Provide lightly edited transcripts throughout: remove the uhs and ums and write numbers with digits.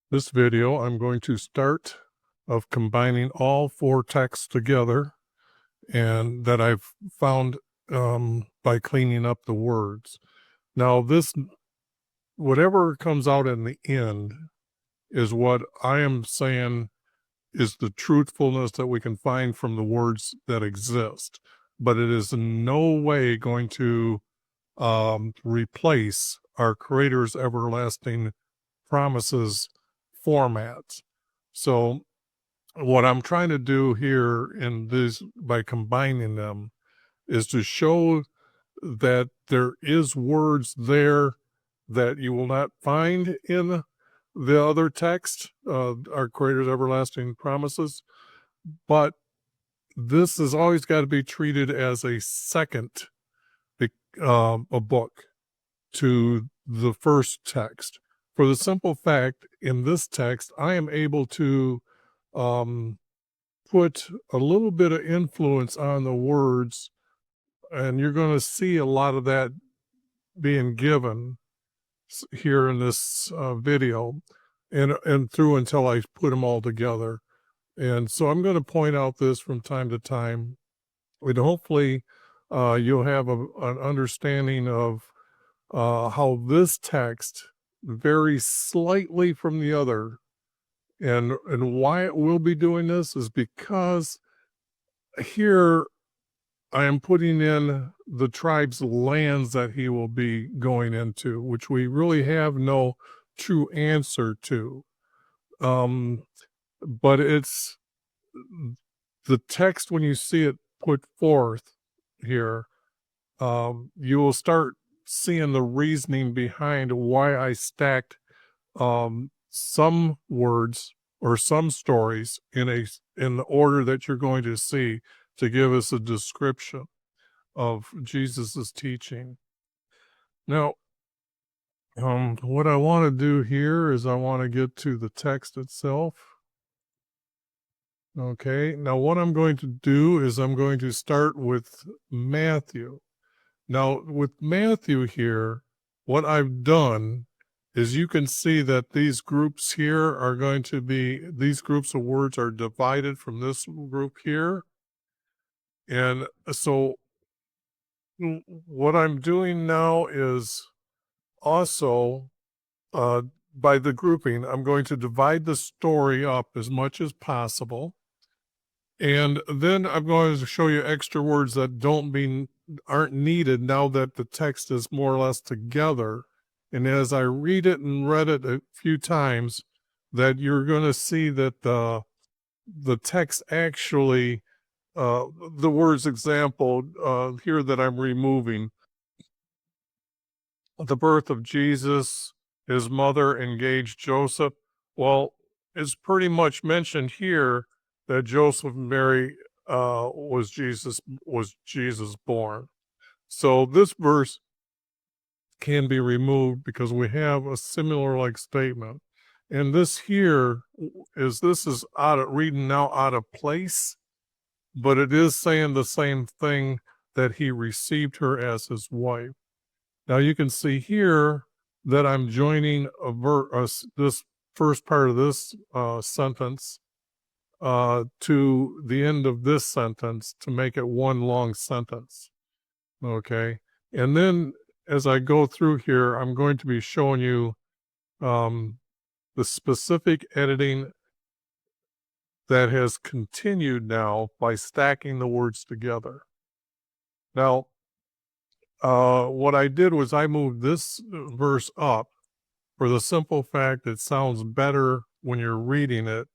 This video, I'm going to start of combining all four texts together and that I've found by cleaning up the words. Now whatever comes out in the end is what I am saying is the truthfulness that we can find from the words that exist, but it is in no way going to replace our Creator's everlasting promises formats. So what I'm trying to do here in this by combining them is to show that there is words there that you will not find in the other text, our Creator's everlasting promises, but this has always got to be treated as a second a book to the first text. For the simple fact, in this text, I am able to put a little bit of influence on the words, and you're going to see a lot of that being given here in this video and through until I put them all together. And so I'm going to point out this from time to time, and hopefully you'll have an understanding of how this text varies slightly from the other. And why it will be doing this is because here I am putting in the tribe's lands that he will be going into, which we really have no true answer to. But it's the text, when you see it put forth here, you will start seeing the reasoning behind why I stacked some words or some stories in the order that you're going to see to give us a description of Jesus's teaching. Now, what I want to do here is I want to get to the text itself. Okay, now what I'm going to do is I'm going to start with Matthew. Now, with Matthew here, what I've done is you can see that these groups here are going to be, these groups of words are divided from this group here. And so what I'm doing now is also, by the grouping, I'm going to divide the story up as much as possible. And then I'm going to show you extra words that aren't needed now that the text is more or less together. And as I read it and read it a few times, that you're going to see that the text actually, the words example here that I'm removing, the birth of Jesus, his mother engaged Joseph. Well, it's pretty much mentioned here that Joseph and Mary was Jesus born. So this verse can be removed because we have a similar like statement. And this here is reading now out of place, but it is saying the same thing, that he received her as his wife. Now you can see here that I'm joining this first part of this sentence to the end of this sentence to make it one long sentence. Okay, and then as I go through here, I'm going to be showing you the specific editing that has continued now by stacking the words together. Now, what I did was I moved this verse up for the simple fact it sounds better when you're reading it.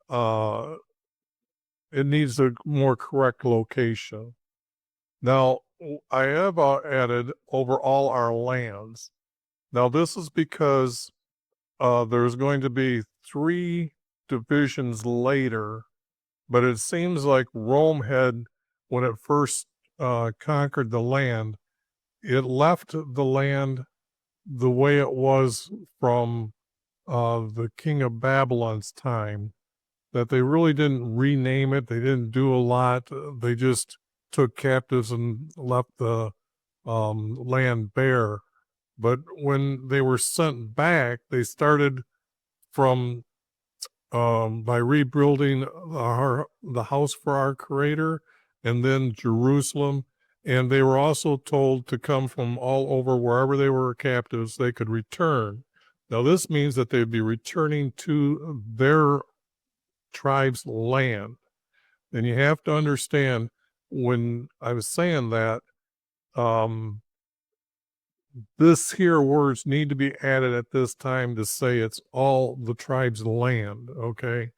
It needs a more correct location. Now, I have added over all our lands. Now, this is because there's going to be 3 divisions later, but it seems like Rome had, when it first conquered the land, it left the land the way it was from the king of Babylon's time, that they really didn't rename it. They didn't do a lot. They just took captives and left the land bare. But when they were sent back, they started from by rebuilding the house for our Creator, and then Jerusalem. And they were also told to come from all over, wherever they were captives, they could return. Now, this means that they'd be returning to their tribe's land. And you have to understand, when I was saying that, this here words need to be added at this time to say it's all the tribe's land, okay?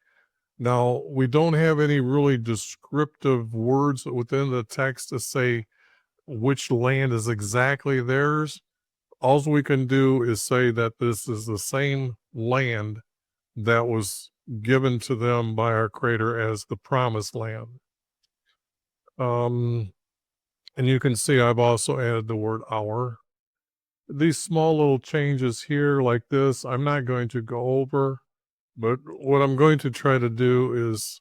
Now, we don't have any really descriptive words within the text to say which land is exactly theirs. All we can do is say that this is the same land that was given to them by our Creator as the promised land. And you can see I've also added the word our. These small little changes here like this, I'm not going to go over, but what I'm going to try to do is,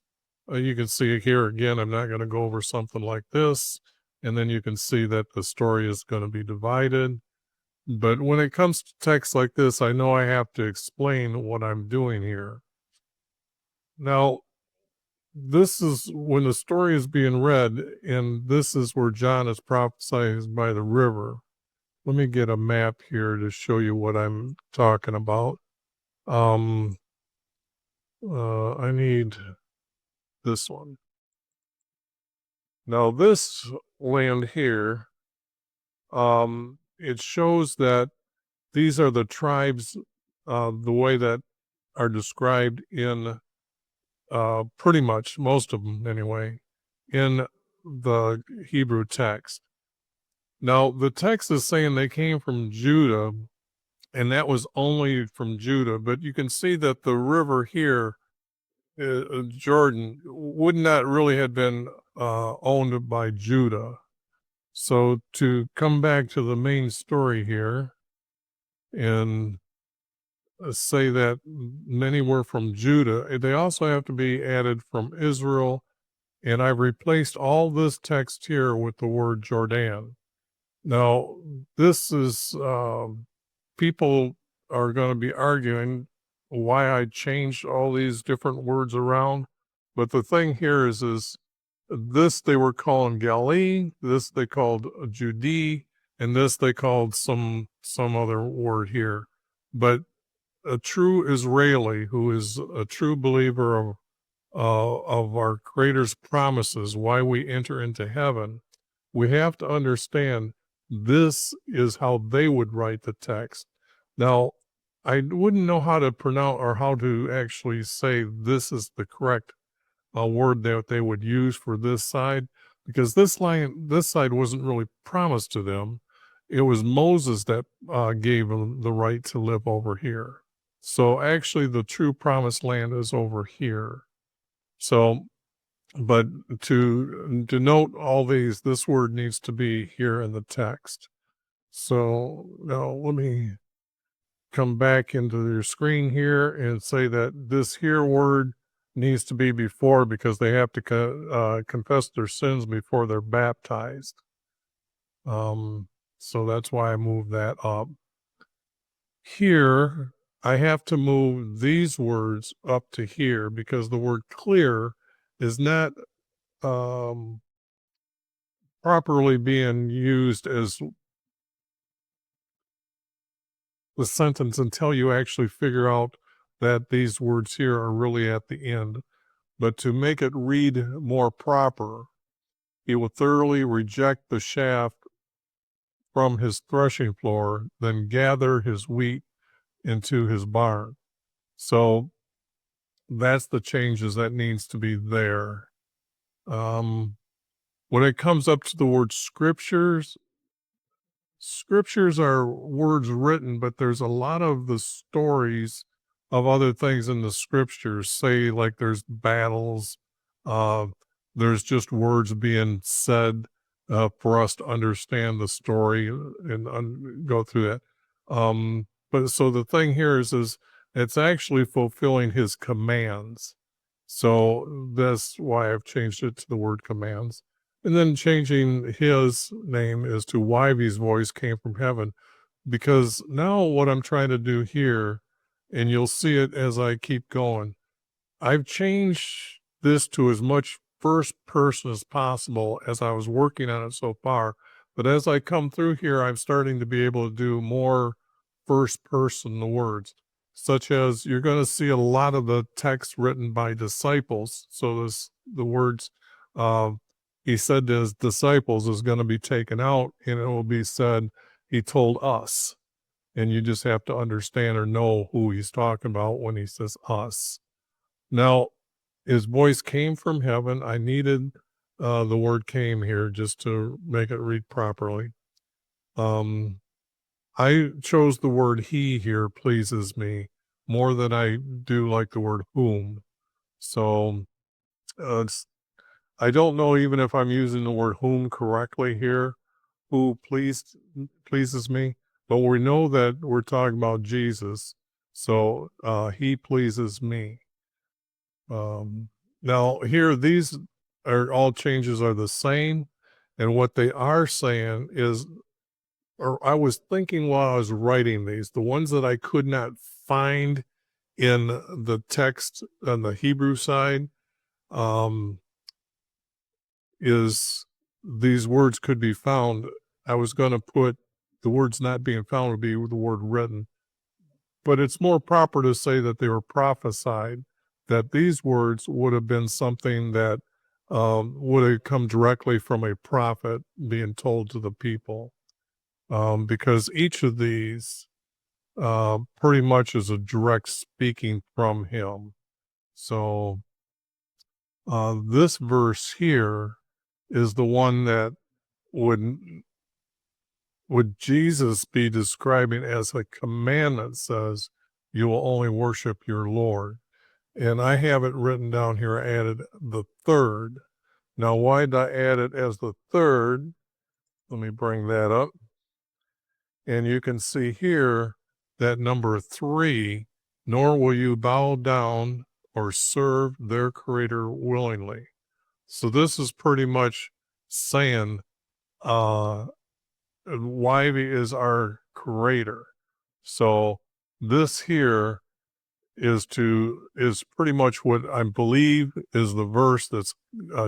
you can see here again, I'm not going to go over something like this, and then you can see that the story is going to be divided. But when it comes to text like this, I know I have to explain what I'm doing here. Now, this is when the story is being read, and this is where John is prophesying by the river. Let me get a map here to show you what I'm talking about. I need this one. Now, this land here, it shows that these are the tribes, the way that are described in pretty much most of them anyway, in the Hebrew text. Now, the text is saying they came from Judah, and that was only from Judah, but you can see that the river here, Jordan, would not really have been owned by Judah. So to come back to the main story here and say that many were from Judah, they also have to be added from Israel, and I've replaced all this text here with the word Jordan. Now, this is, people are going to be arguing why I changed all these different words around. But the thing here is this they were calling Galilee, this they called Judee, and this they called some other word here. But a true Israeli who is a true believer of our Creator's promises, why we enter into heaven, we have to understand this is how they would write the text. Now, I wouldn't know how to pronounce or how to actually say this is the correct word that they would use for this side, because this side wasn't really promised to them. It was Moses that gave them the right to live over here. So actually the true promised land is over here. So, but to denote all these, this word needs to be here in the text. So now let me come back into your screen here and say that this here word needs to be before, because they have to confess their sins before they're baptized. So that's why I moved that up. Here, I have to move these words up to here because the word clear is not properly being used as the sentence until you actually figure out that these words here are really at the end. But to make it read more proper, he will thoroughly reject the shaft from his threshing floor, then gather his wheat into his barn. So that's the changes that needs to be there. When it comes up to the word scriptures, scriptures are words written, but there's a lot of the stories of other things in the scriptures. Say like there's battles, there's just words being said for us to understand the story and go through that. But so the thing here is it's actually fulfilling his commands. So that's why I've changed it to the word commands. And then changing his name is to YHVH'S voice came from heaven, because now what I'm trying to do here and you'll see it as I keep going. I've changed this to as much first person as possible as I was working on it so far. But as I come through here, I'm starting to be able to do more first person words, such as you're going to see a lot of the text written by disciples. So the words uh, he said to his disciples is going to be taken out, and it will be said he told us. And you just have to understand or know who he's talking about when he says us. Now, his voice came from heaven. I needed the word came here just to make it read properly. I chose the word he here pleases me more than I do like the word whom. So I don't know even if I'm using the word whom correctly here, who pleases me, but we know that we're talking about Jesus. So he pleases me. Now here, these are all changes are the same. And what they are saying is, or I was thinking while I was writing these, the ones that I could not find in the text on the Hebrew side, is these words could be found. I was going to put the words not being found would be the word written, but it's more proper to say that they were prophesied, that these words would have been something that would have come directly from a prophet being told to the people, because each of these pretty much is a direct speaking from him. So this verse here is the one that would Jesus be describing as a commandment says, you will only worship your Lord. And I have it written down here, I added the third. Now, why did I add it as the third? Let me bring that up. And you can see here that number 3, nor will you bow down or serve their creator willingly. So this is pretty much saying YV is our creator. So this here is pretty much what I believe is the verse that's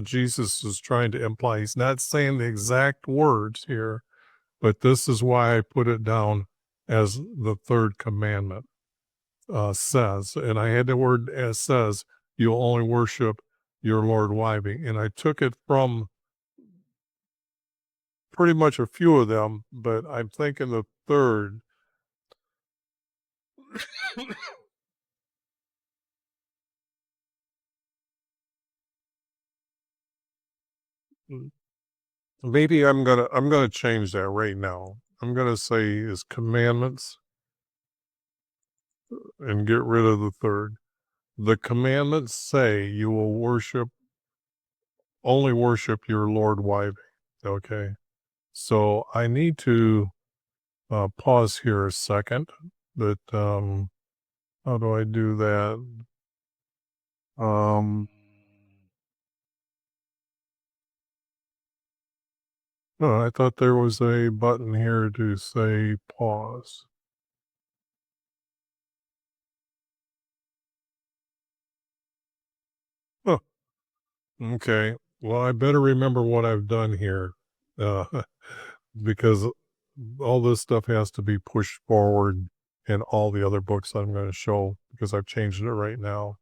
Jesus is trying to imply. He's not saying the exact words here, but this is why I put it down as the third commandment says. And I had the word as says, you'll only worship your Lord YV. And I took it from pretty much a few of them, but I'm thinking the third. Maybe I'm gonna change that right now. I'm gonna say his commandments and get rid of the third. The commandments say you will only worship your Lord YV. Okay. So I need to pause here a second, but how do I do that? Oh, I thought there was a button here to say pause. Oh, okay. Well, I better remember what I've done here, because all this stuff has to be pushed forward in all the other books I'm going to show because I've changed it right now.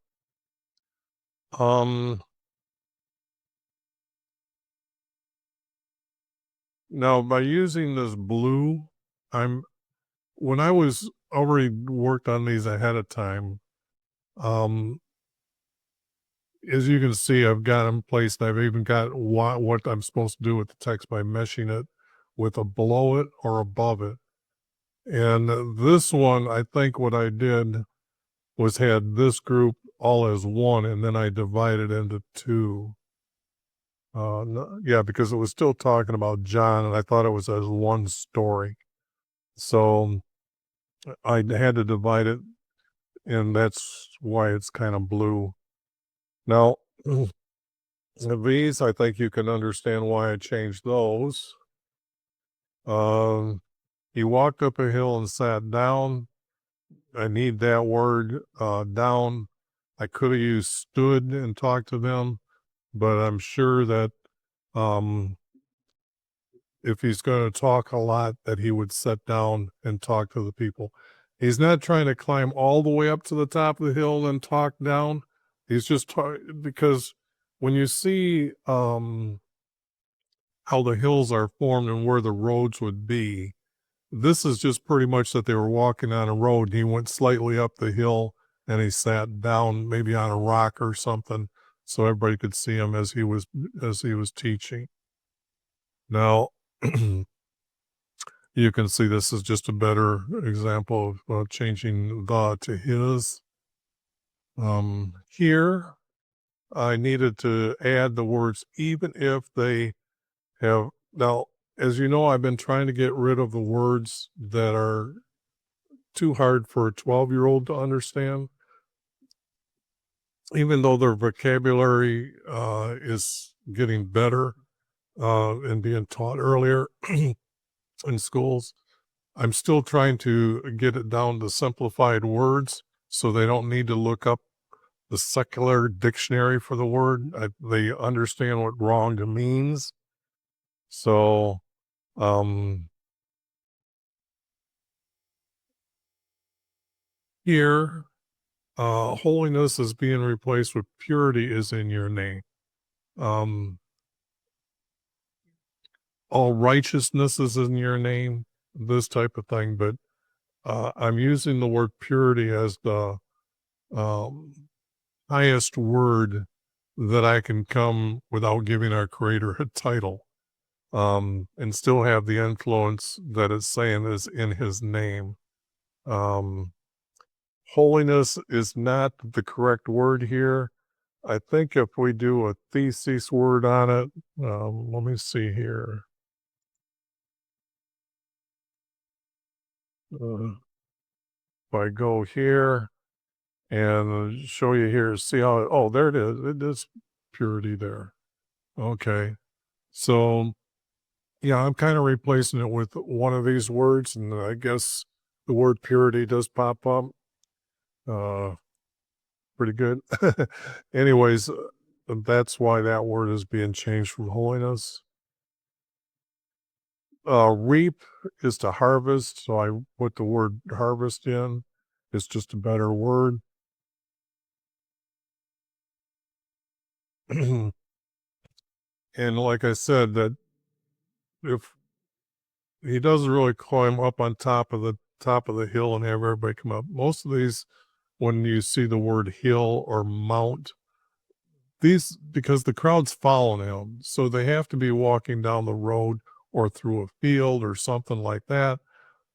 Now by using this blue, when I was already worked on these ahead of time, as you can see, I've got them placed. I've even got what I'm supposed to do with the text by meshing it with a below it or above it. And this one, I think what I did was had this group all as one, and then I divided into 2. Yeah, because it was still talking about John, and I thought it was as one story. So I had to divide it, and that's why it's kind of blue. Now, these, I think you can understand why I changed those. He walked up a hill and sat down. I need that word down. I could have used stood and talked to them, but I'm sure that if he's going to talk a lot, that he would sit down and talk to the people. He's not trying to climb all the way up to the top of the hill and talk down. He's just because when you see how the hills are formed and where the roads would be, this is just pretty much that they were walking on a road. He went slightly up the hill and he sat down maybe on a rock or something so everybody could see him as he was teaching. Now, you can see this is just a better example of changing the to his. Here, I needed to add the words even if they have. Now, as you know, I've been trying to get rid of the words that are too hard for a 12-year-old to understand. Even though their vocabulary is getting better and being taught earlier in schools, I'm still trying to get it down to simplified words so they don't need to look up the secular dictionary for the word. They understand what wronged means. So, here, holiness is being replaced with purity is in your name. All righteousness is in your name, this type of thing. But I'm using the word purity as the highest word that I can come without giving our Creator a title, and still have the influence that it's saying is in His name. Holiness is not the correct word here. I think if we do a thesis word on it, let me see here. If I go here and show you here, see how, oh, there it is. It is purity there. Okay. So, yeah, I'm kind of replacing it with one of these words, and I guess the word purity does pop up. Pretty good. Anyways, that's why that word is being changed from holiness. Reap is to harvest, so I put the word harvest in. It's just a better word. And like I said, that if he doesn't really climb up on top of the hill and have everybody come up. Most of these, when you see the word hill or mount, these, because the crowd's following him, so they have to be walking down the road or through a field or something like that.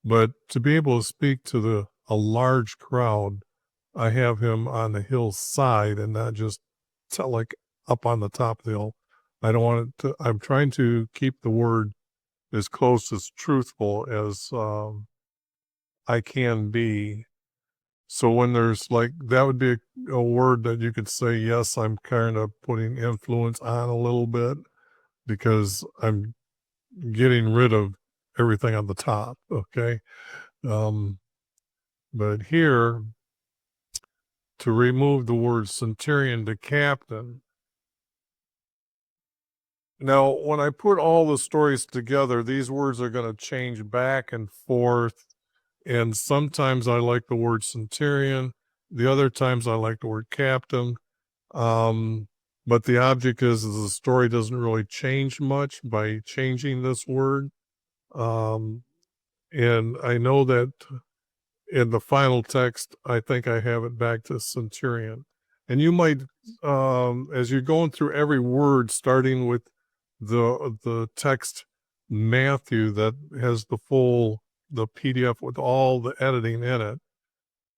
But to be able to speak to a large crowd, I have him on the hillside and not just like up on the top of the hill. I don't want it to, I'm trying to keep the word as close as truthful as I can be. So when there's like, that would be a word that you could say, yes, I'm kind of putting influence on a little bit because I'm getting rid of everything on the top. Okay. But here, to remove the word centurion to captain. Now, when I put all the stories together, these words are going to change back and forth. And sometimes I like the word centurion. The other times I like the word captain. But the object is the story doesn't really change much by changing this word. And I know that in the final text, I think I have it back to centurion. And you might, as you're going through every word, starting with the text Matthew that has the PDF with all the editing in it,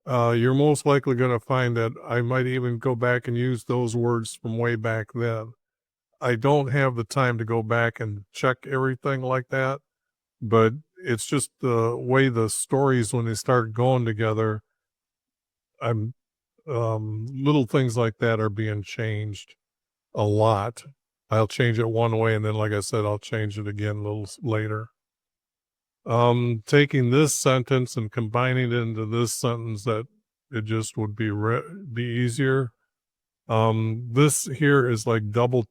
you're most likely going to find that I might even go back and use those words from way back then. I don't have the time to go back and check everything like that, but it's just the way the stories, when they start going together, I'm little things like that are being changed a lot. I'll change it one way, and then, like I said, I'll change it again a little later. taking this sentence and combining it into this sentence, that it just would be easier. This here is like double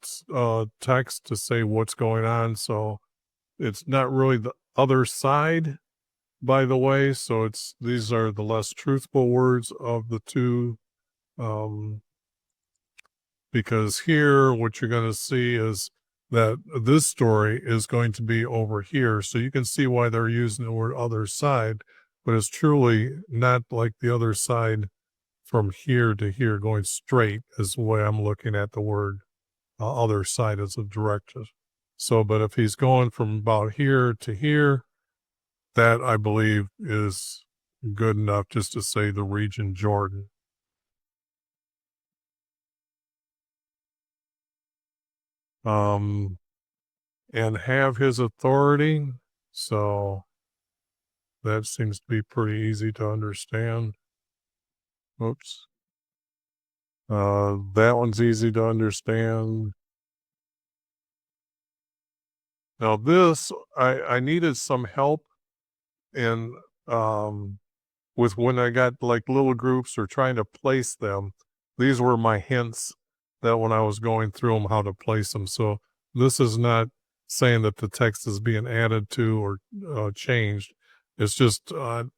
text to say what's going on, so it's not really the other side, by the way. So these are the less truthful words of the two. Because here what you're going to see is that this story is going to be over here. So you can see why they're using the word other side, but it's truly not like the other side from here to here going straight is the way I'm looking at the word other side as a direction. So, but if he's going from about here to here, that I believe is good enough just to say the region Jordan. And have his authority. So that seems to be pretty easy to understand. Oops. That one's easy to understand. Now this, I needed some help in, with when I got like little groups or trying to place them. These were my hints that when I was going through them, how to place them. So this is not saying that the text is being added to or changed. It's just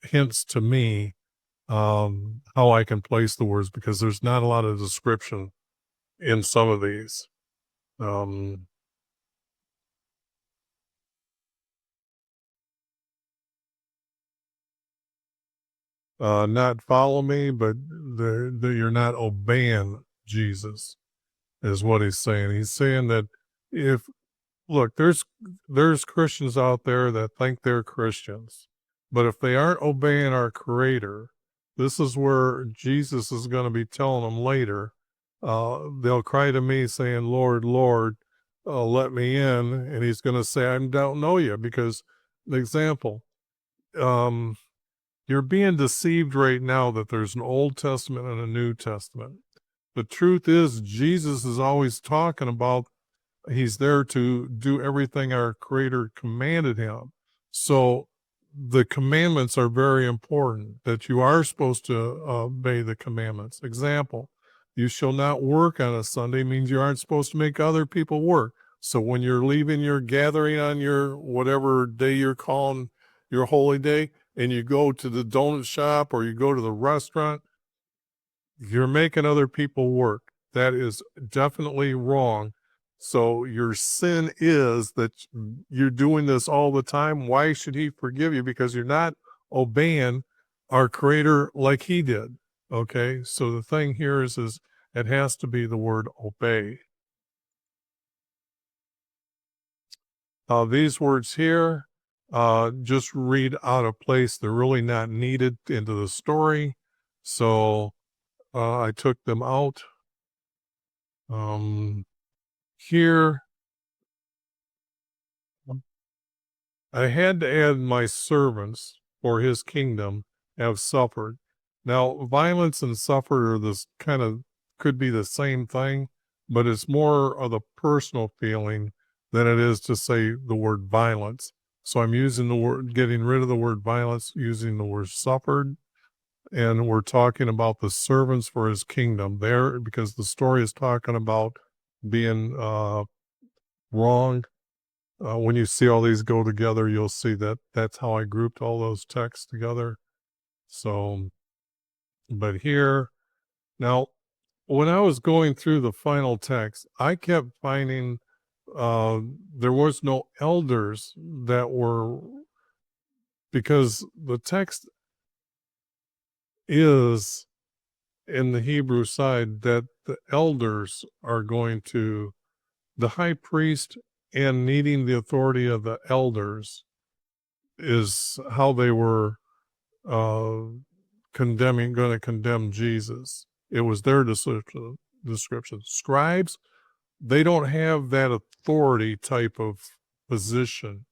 hints to me how I can place the words, because there's not a lot of description in some of these. Not follow me, but you're not obeying Jesus, is what he's saying. He's saying that if look, there's Christians out there that think they're Christians, but if they aren't obeying our Creator, this is where Jesus is going to be telling them later. They'll cry to me saying, "Lord, Lord, let me in," and he's going to say, "I don't know you," because the example. Um, you're being deceived right now that there's an Old Testament and a New Testament. The truth is, Jesus is always talking about he's there to do everything our Creator commanded him. So the commandments are very important, that you are supposed to obey the commandments. Example, you shall not work on a Sunday means you aren't supposed to make other people work. So when you're leaving your gathering on your whatever day you're calling your holy day, and you go to the donut shop or you go to the restaurant, you're making other people work. That is definitely wrong. So your sin is that you're doing this all the time. Why should he forgive you? Because you're not obeying our Creator like he did. Okay. So the thing here is it has to be the word obey. These words here, just read out of place. They're really not needed into the story. So I took them out. Here, I had to add my servants for his kingdom have suffered. Now, violence and suffered are this kind of could be the same thing, but it's more of the personal feeling than it is to say the word violence. So I'm using the word, getting rid of the word violence, using the word suffered. And we're talking about the servants for his kingdom there, because the story is talking about being wronged. When you see all these go together, you'll see that that's how I grouped all those texts together. So, but here, now, when I was going through the final text, I kept finding there was no elders that were, because the text is in the Hebrew side that the elders are going to, the high priest and needing the authority of the elders is how they were uh, going to condemn Jesus. It was their description. Scribes, they don't have that authority type of position.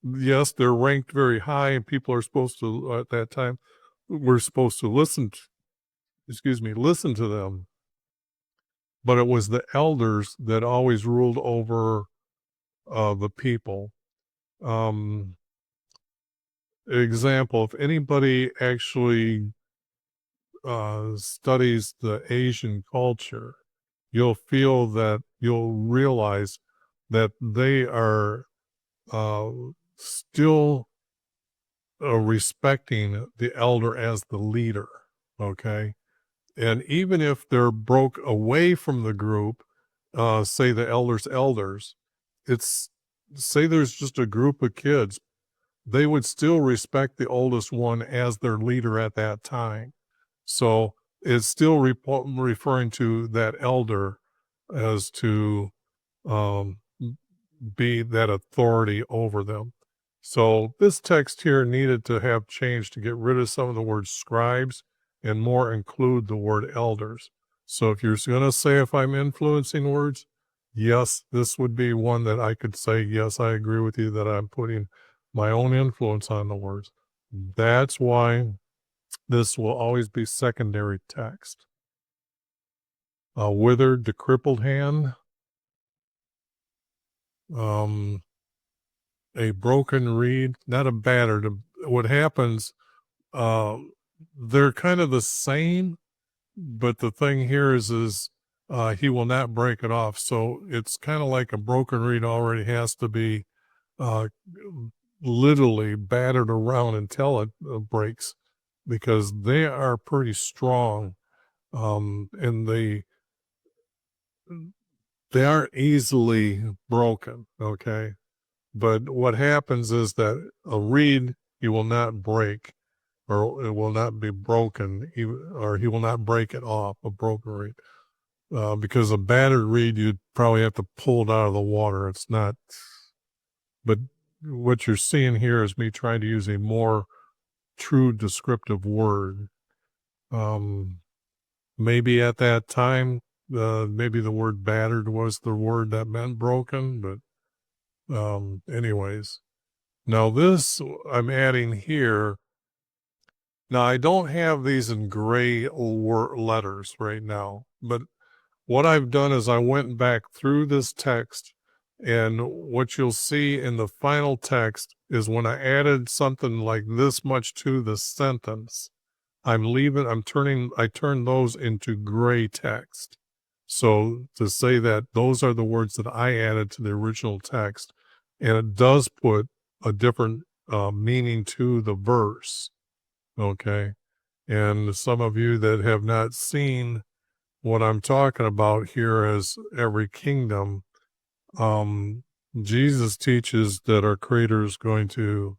Yes, they're ranked very high, and people are supposed to, at that time, we're supposed to listen to them. But it was the elders that always ruled over the people. example, if anybody actually studies the Asian culture, you'll realize that they are still respecting the elder as the leader. Okay. And even if they're broke away from the group, say the elders, it's say there's just a group of kids, they would still respect the oldest one as their leader at that time. So it's still referring to that elder as to um, be that authority over them. So this text here needed to have changed to get rid of some of the word scribes and more include the word elders. So if you're going to say if I'm influencing words, yes, this would be one that I could say, yes, I agree with you that I'm putting my own influence on the words. That's why this will always be secondary text. Withered, the crippled hand, a broken reed, not a battered. What happens, they're kind of the same, but the thing here is he will not break it off. So it's kind of like a broken reed already has to be uh, literally battered around until it breaks, because they are pretty strong, and they aren't easily broken. Okay. But what happens is that a reed he will not break, or it will not be broken, or he will not break it off, a broken reed. Because a battered reed, you'd probably have to pull it out of the water. It's not, but what you're seeing here is me trying to use a more true descriptive word. Maybe at that time, maybe the word battered was the word that meant broken, but anyways. Now this I'm adding here. Now I don't have these in gray letters right now, but what I've done is I went back through this text, and what you'll see in the final text is when I added something like this much to the sentence, I turn those into gray text. So to say that those are the words that I added to the original text, and it does put a different meaning to the verse. Okay. And some of you that have not seen what I'm talking about here as every kingdom, Jesus teaches that our Creator is going to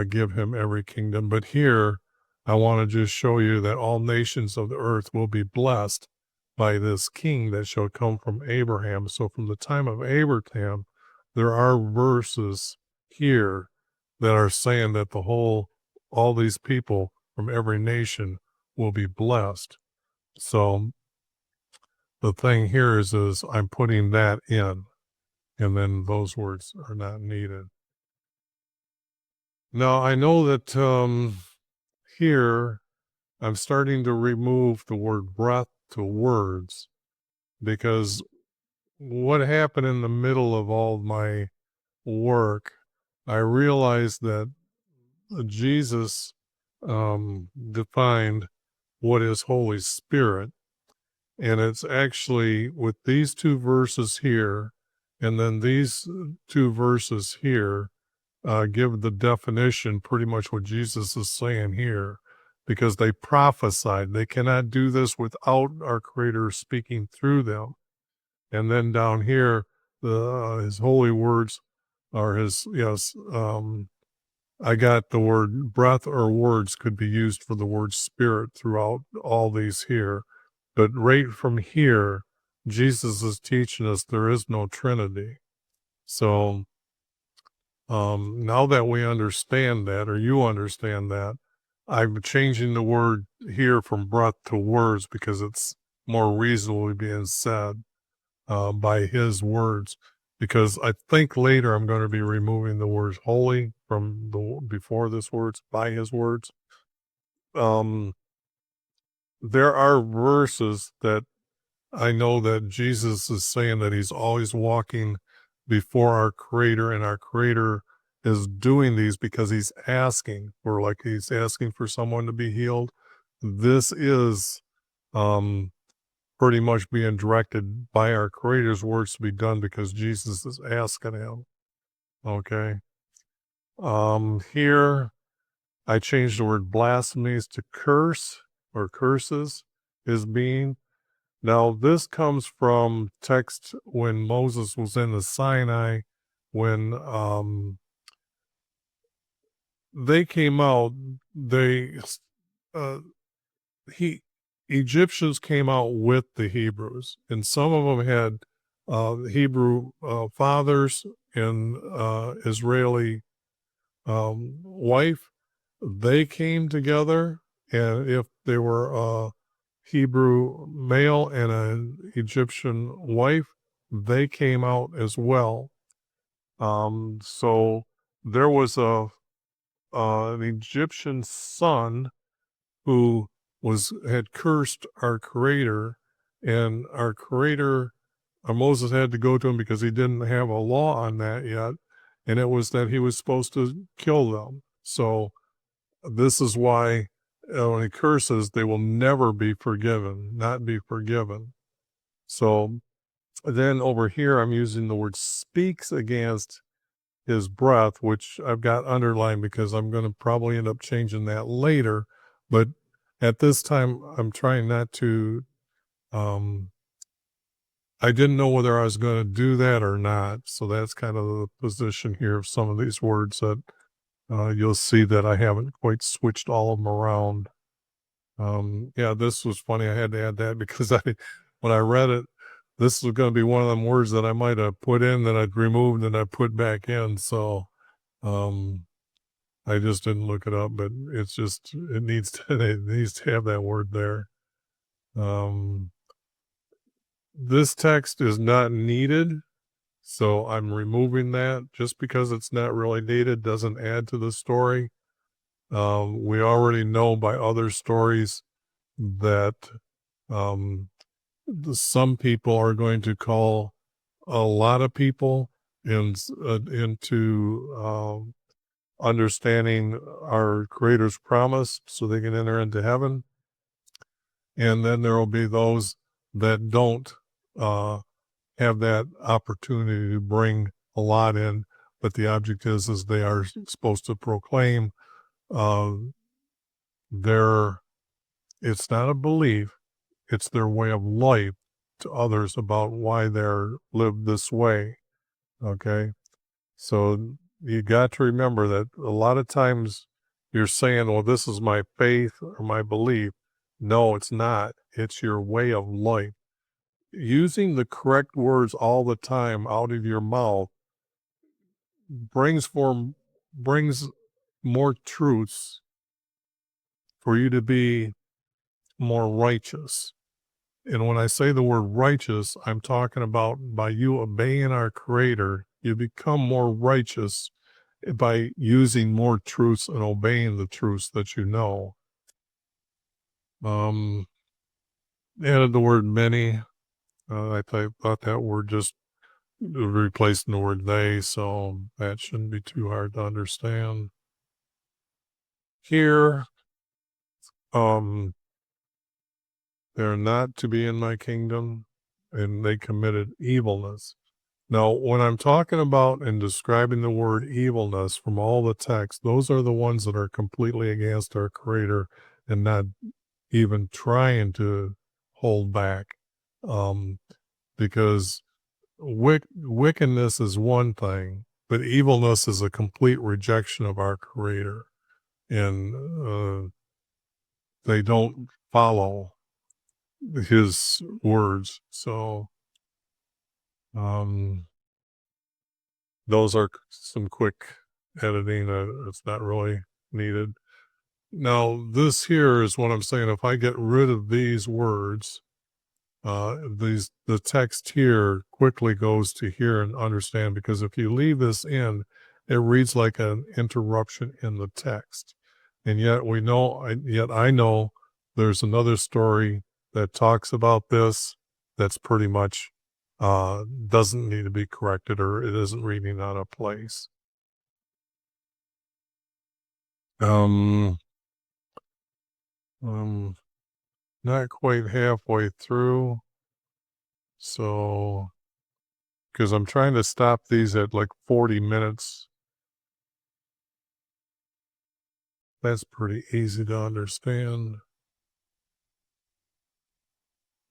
give him every kingdom. But here, I want to just show you that all nations of the earth will be blessed by this king that shall come from Abraham. So from the time of Abraham, there are verses here that are saying that all these people from every nation will be blessed. So the thing here is I'm putting that in, and then those words are not needed. Now I know that here I'm starting to remove the word breath to words, because what happened in the middle of all my work, I realized that Jesus defined what is Holy Spirit. And it's actually with these two verses here, and then these two verses here give the definition, pretty much what Jesus is saying here, because they prophesied. They cannot do this without our Creator speaking through them. And then down here, his holy words are I got the word breath or words could be used for the word spirit throughout all these here. But right from here, Jesus is teaching us there is no Trinity. So now that we understand that, or you understand that, I'm changing the word here from breath to words because it's more reasonably being said by his words. Because I think later I'm going to be removing the words holy from before this words, by his words. There are verses that I know that Jesus is saying that he's always walking before our Creator, and our Creator is doing these because he's asking for someone to be healed. This is pretty much being directed by our Creator's words to be done because Jesus is asking him. Okay. Here I changed the word blasphemies to curse or curses is being. Now this comes from text when Moses was in the Sinai, when they came out, uh, he Egyptians came out with the Hebrews, and some of them had Hebrew fathers and Israeli wife. They came together, and if they were a Hebrew male and an Egyptian wife, they came out as well. So there was an Egyptian son who had cursed our Creator, and our Creator, Moses had to go to him because he didn't have a law on that yet, and it was that he was supposed to kill them. So this is why when he curses, they will never be forgiven, not be forgiven. So then over here, I'm using the word speaks against his breath, which I've got underlined because I'm going to probably end up changing that later. But at this time, I'm trying not to, I didn't know whether I was going to do that or not. So that's kind of the position here of some of these words that you'll see that I haven't quite switched all of them around. Yeah, this was funny. I had to add that because when I read it, this was going to be one of them words that I might have put in, that I'd removed, and I put back in. So, I just didn't look it up, but it's just, it needs to have that word there. This text is not needed, so I'm removing that. Just because it's not really needed doesn't add to the story. We already know by other stories that some people are going to call a lot of people into understanding our Creator's promise so they can enter into heaven. And then there will be those that don't have that opportunity to bring a lot in, but the object is they are supposed to proclaim it's not a belief, it's their way of life to others about why they're lived this way. Okay. So you got to remember that a lot of times you're saying, well, this is my faith or my belief. No, it's not. It's your way of life. Using the correct words all the time out of your mouth brings more truths for you to be more righteous. And when I say the word righteous, I'm talking about by you obeying our Creator, you become more righteous by using more truths and obeying the truths that you know. Added the word many. I thought that word just replacing the word they, so that shouldn't be too hard to understand. Here, they're not to be in my kingdom, and they committed evilness. Now, when I'm talking about and describing the word evilness from all the texts, those are the ones that are completely against our Creator and not even trying to hold back. Because wickedness is one thing, but evilness is a complete rejection of our Creator. And they don't follow his words. So those are some quick editing. It's not really needed. Now, this here is what I'm saying. If I get rid of these words, the text here quickly goes to here and understand, because if you leave this in, it reads like an interruption in the text. And yet I know there's another story that talks about this that's pretty much doesn't need to be corrected, or it isn't reading out of place. Um, not quite halfway through. So, because I'm trying to stop these at like 40 minutes. That's pretty easy to understand.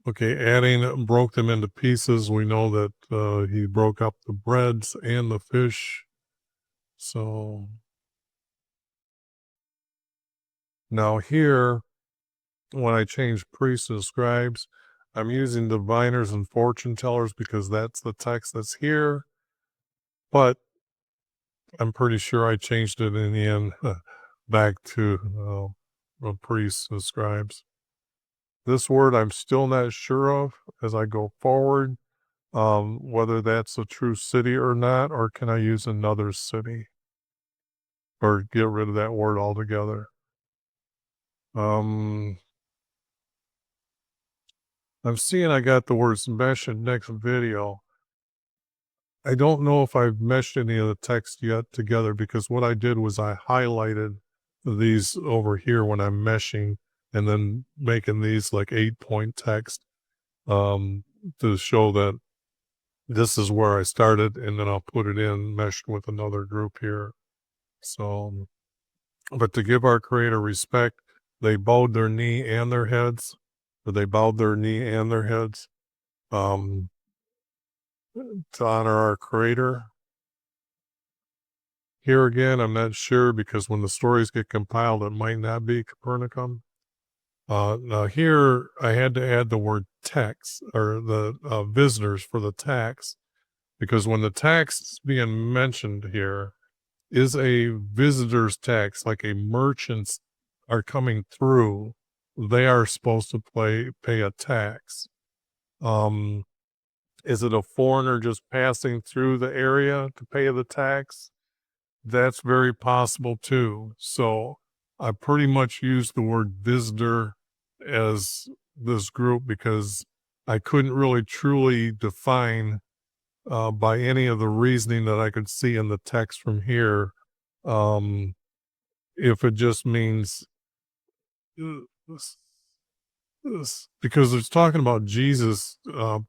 Okay, adding broke them into pieces. We know that he broke up the breads and the fish. So now here, when I change priests and scribes, I'm using diviners and fortune tellers because that's the text that's here. But I'm pretty sure I changed it in the end back to priests and scribes. This word I'm still not sure of as I go forward, whether that's a true city or not, or can I use another city or get rid of that word altogether. I'm seeing I got the words mesh in next video. I don't know if I've meshed any of the text yet together because what I did was I highlighted these over here when I'm meshing and then making these like 8-point text to show that this is where I started, and then I'll put it in meshed with another group here. So, but to give our Creator respect, they bowed their knee and their heads, or they bowed their knee and their heads to honor our Creator. Here again, I'm not sure because when the stories get compiled, it might not be Copernicum. Now here, I had to add the word tax or the visitors for the tax because when the tax is being mentioned here is a visitor's tax, like a merchants are coming through, they are supposed to pay a tax. Is it a foreigner just passing through the area to pay the tax? That's very possible too. So I pretty much used the word visitor as this group because I couldn't really truly define by any of the reasoning that I could see in the text from here if it just means this, because it's talking about Jesus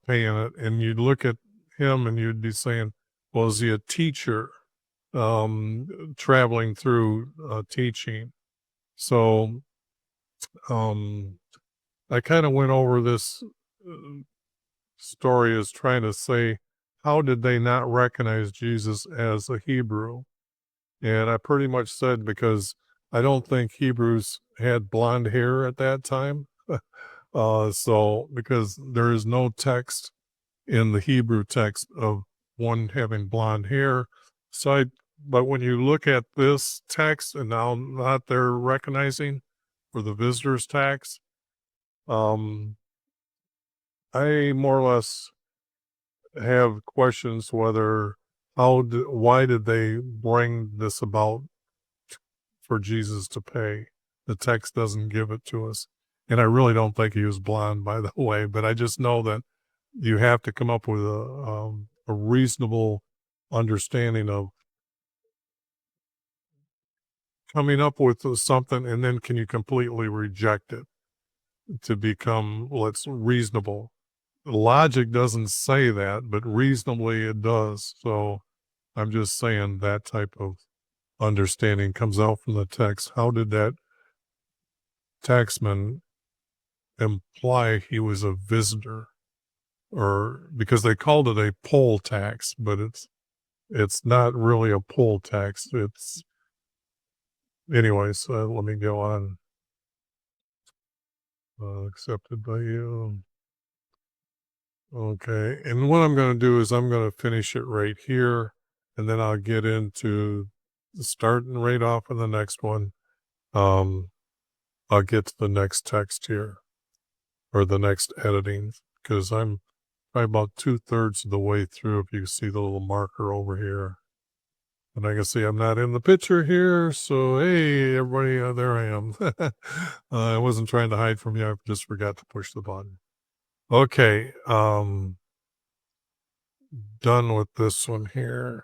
paying it, and you'd look at him and you'd be saying, well, is he a teacher traveling through teaching? So I kind of went over this story as trying to say, how did they not recognize Jesus as a Hebrew? And I pretty much said because I don't think Hebrews had blonde hair at that time. So because there is no text in the Hebrew text of one having blonde hair. But when you look at this text and now not they're recognizing for the visitor's tax, I more or less have questions whether why did they bring this about for Jesus to pay? The text doesn't give it to us. And I really don't think he was blonde, by the way, but I just know that you have to come up with a reasonable understanding of coming up with something, and then can you completely reject it to become, well, it's reasonable. Logic doesn't say that, but reasonably it does. So I'm just saying that type of understanding comes out from the text. How did that taxman imply he was a visitor? Or because they called it a poll tax, but it's not really a poll tax. It's anyways. Let me go on. Accepted by you. Okay, and what I'm going to do is I'm going to finish it right here, and then I'll get into starting right off in the next one. I'll get to the next text here, or the next editing, because I'm probably about 2/3 of the way through, if you see the little marker over here. And I can see I'm not in the picture here, so hey, everybody, there I am. I wasn't trying to hide from you, I just forgot to push the button. Okay, done with this one here.